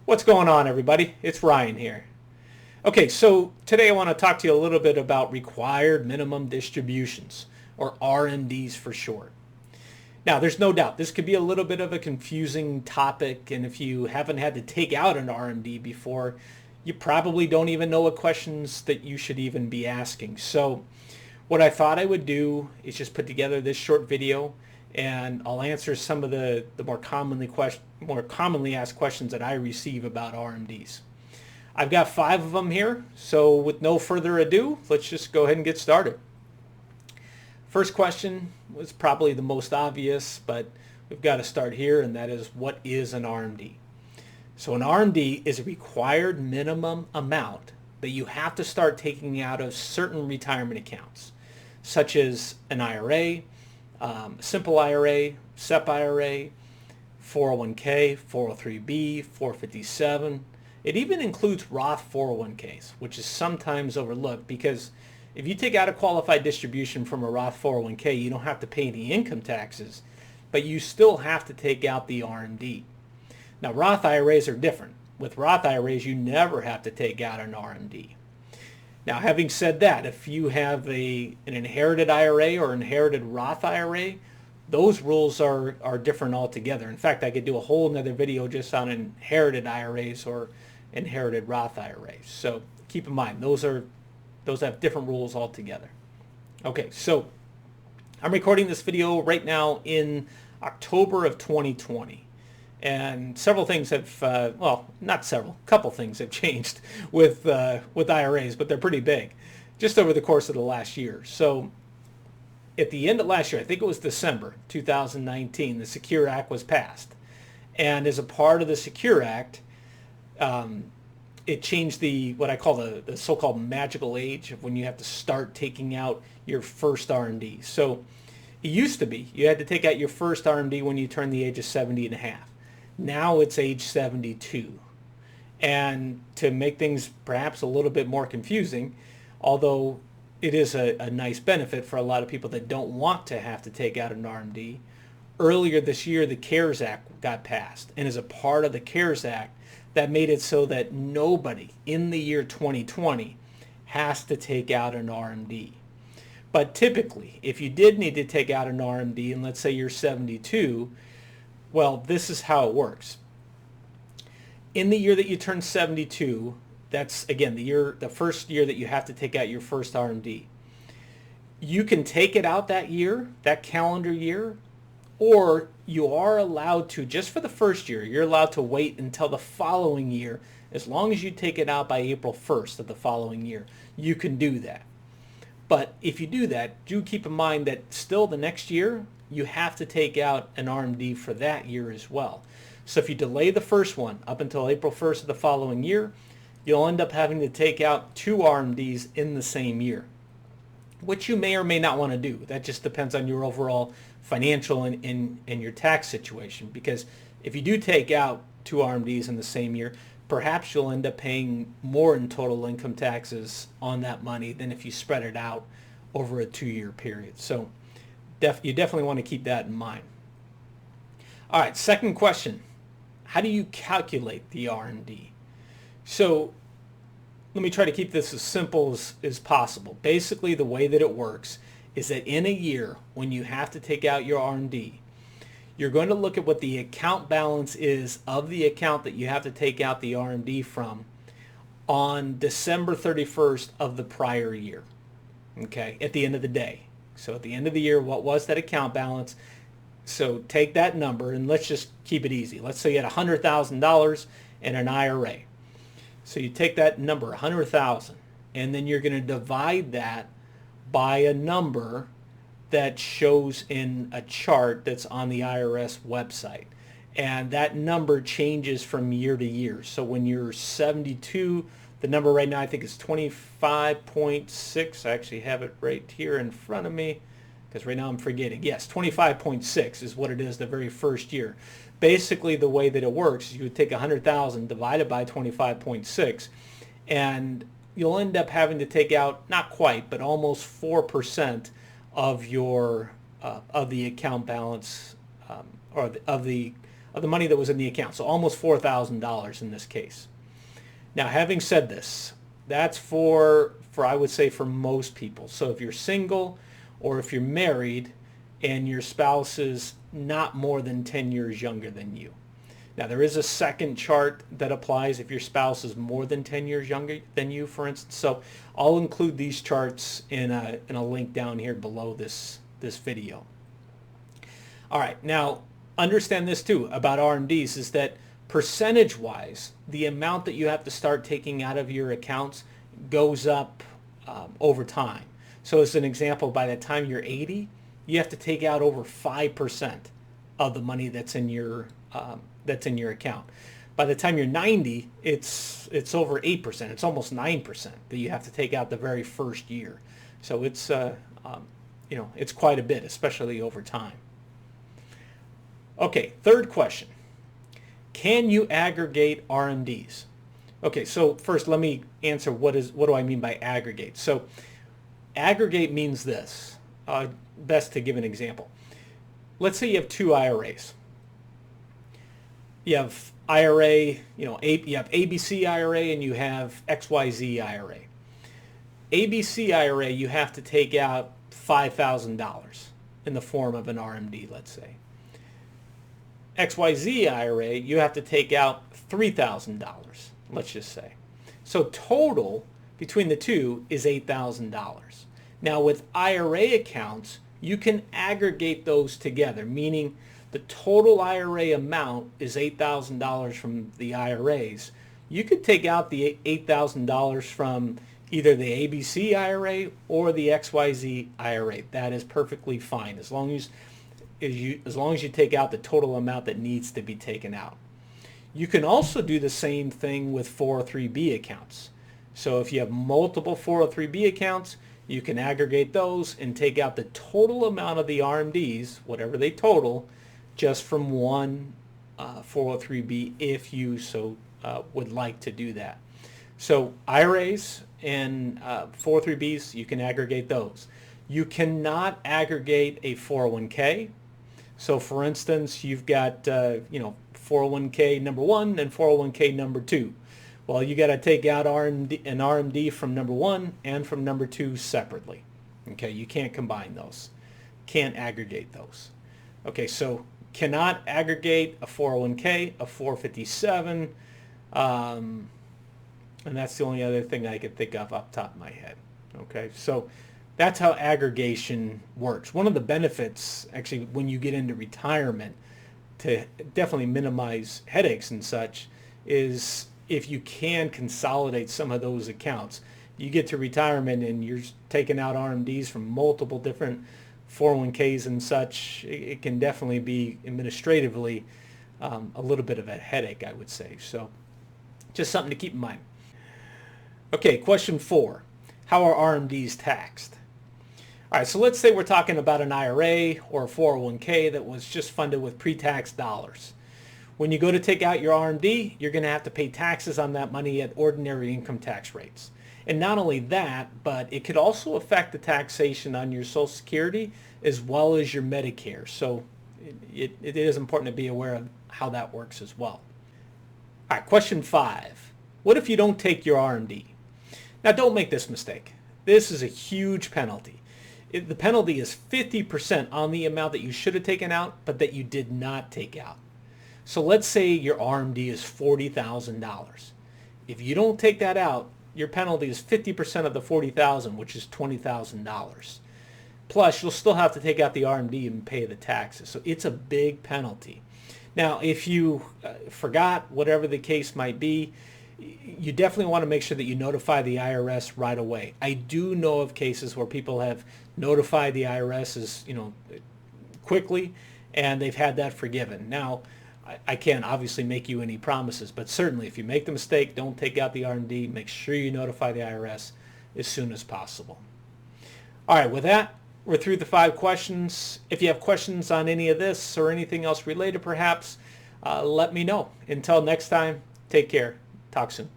What's going on, everybody? It's Ryan here. Okay, so today I want to talk to you a little bit about required minimum distributions, or RMDs for short. Now, there's no doubt this could be a little bit of a confusing topic, and if you haven't had to take out an RMD before, you probably don't even know what questions that you should even be asking. So what I thought I would do is just put together this short video, and I'll answer some of the more commonly asked questions that I receive about RMDs. I've got 5 of them here, so with no further ado, let's just go ahead and get started. First question was probably the most obvious, but we've got to start here, and that is, what is an RMD? So an RMD is a required minimum amount that you have to start taking out of certain retirement accounts, such as an IRA, simple IRA, SEP IRA, 401k, 403b, 457. It even includes Roth 401ks, which is sometimes overlooked because if you take out a qualified distribution from a Roth 401k, you don't have to pay any income taxes, but you still have to take out the RMD. Now, Roth IRAs are different. With Roth IRAs, you never have to take out an RMD. Now, having said that, if you have an inherited IRA or inherited Roth IRA, those rules are different altogether. In fact, I could do a whole nother video just on inherited IRAs or inherited Roth IRAs. So keep in mind, those have different rules altogether. Okay, so I'm recording this video right now in October of 2020. And several things have, well, not several, a couple things have changed with IRAs, but they're pretty big, just over the course of the last year. So at the end of last year, I think it was December 2019, the Secure Act was passed. And as a part of the Secure Act, it changed what I call the so-called magical age of when you have to start taking out your first RMD. So it used to be you had to take out your first RMD when you turn the age of 70 and a half. Now it's age 72. And to make things perhaps a little bit more confusing, although it is a nice benefit for a lot of people that don't want to have to take out an RMD, earlier this year the CARES Act got passed. And as a part of the CARES Act, that made it so that nobody in the year 2020 has to take out an RMD. But typically, if you did need to take out an RMD, and let's say you're 72, well, this is how it works. In the year that you turn 72, that's, again, the first year that you have to take out your first RMD. You can take it out that year, that calendar year, or you are allowed to, just for the first year, you're allowed to wait until the following year. As long as you take it out by April 1st of the following year, you can do that. But if you do that, do keep in mind that still the next year, you have to take out an RMD for that year as well. So if you delay the first one up until April 1st of the following year, you'll end up having to take out 2 RMDs in the same year, which you may or may not want to do. That just depends on your overall financial and your tax situation. Because if you do take out 2 RMDs in the same year, perhaps you'll end up paying more in total income taxes on that money than if you spread it out over a 2-year period. So you definitely want to keep that in mind. All right, second question. How do you calculate the RMD? So let me try to keep this as simple as possible. Basically, the way that it works is that in a year, when you have to take out your RMD, you're going to look at what the account balance is of the account that you have to take out the RMD from on December 31st of the prior year, okay, at the end of the day. So at the end of the year, what was that account balance? So take that number, and let's just keep it easy. Let's say you had $100,000 in an IRA. So you take that number, 100,000, and then you're going to divide that by a number that shows in a chart that's on the IRS website. And that number changes from year to year. So when you're 72, the number right now I think is 25.6. I actually have it right here in front of me because right now I'm forgetting. Yes, 25.6 is what it is the very first year. Basically, the way that it works is you would take 100,000 divided by 25.6, and you'll end up having to take out, not quite, but almost 4% of your of the account balance, or of the of the money that was in the account. So almost $4,000 in this case. Now, having said this, that's for I would say for most people. So if you're single or if you're married and your spouse is not more than 10 years younger than you. Now, there is a second chart that applies if your spouse is more than 10 years younger than you, for instance. So I'll include these charts in a link down here below this video. All right, now understand this too about RMDs is that percentage-wise, the amount that you have to start taking out of your accounts goes up over time. So as an example, by the time you're 80, you have to take out over 5% of the money that's in your account. By the time you're 90, it's over 8%. It's almost 9% that you have to take out the very first year. So it's it's quite a bit, especially over time. Okay, third question. Can you aggregate RMDs? Okay, so first let me answer what do I mean by aggregate. So aggregate means this. Best to give an example. Let's say you have two IRAs. You have IRA, you have ABC IRA and you have XYZ IRA. ABC IRA, you have to take out $5,000 in the form of an RMD, let's say. XYZ IRA, you have to take out $3,000, let's just say. So total between the two is $8,000. Now with IRA accounts, you can aggregate those together, meaning the total IRA amount is $8,000 from the IRAs. You could take out the $8,000 from either the ABC IRA or the XYZ IRA. That is perfectly fine as long as you take out the total amount that needs to be taken out. You can also do the same thing with 403B accounts. So if you have multiple 403B accounts, you can aggregate those and take out the total amount of the RMDs, whatever they total, just from one 403B if you so would like to do that. So IRAs and 403Bs, you can aggregate those. You cannot aggregate a 401k. So for instance, you've got 401k number one and 401k number two. Well, you got to take out an RMD from number one and from number two separately. Okay, you can't combine those. Can't aggregate those. Okay, so cannot aggregate a 401k, a 457, and that's the only other thing I could think of off the top of my head. Okay, so that's how aggregation works. One of the benefits, actually, when you get into retirement, to definitely minimize headaches and such, is if you can consolidate some of those accounts. You get to retirement and you're taking out RMDs from multiple different 401ks and such. It can definitely be administratively a little bit of a headache, I would say. So just something to keep in mind. Okay, question 4. How are RMDs taxed? All right, so let's say we're talking about an IRA or a 401k that was just funded with pre-tax dollars. When you go to take out your RMD, you're going to have to pay taxes on that money at ordinary income tax rates. And not only that, but it could also affect the taxation on your Social Security as well as your Medicare. So it is important to be aware of how that works as well. All right, question 5. What if you don't take your RMD? Now, don't make this mistake. This is a huge penalty. The penalty is 50% on the amount that you should have taken out, but that you did not take out. So let's say your RMD is $40,000. If you don't take that out, your penalty is 50% of the $40,000, which is $20,000. Plus, you'll still have to take out the RMD and pay the taxes. So it's a big penalty. Now, if you forgot, whatever the case might be, you definitely want to make sure that you notify the IRS right away. I do know of cases where people have notified the IRS quickly, and they've had that forgiven. Now, I can't obviously make you any promises, but certainly if you make the mistake, don't take out the R&D. Make sure you notify the IRS as soon as possible. All right, with that, we're through the 5 questions. If you have questions on any of this or anything else related perhaps, let me know. Until next time, take care. Talk soon.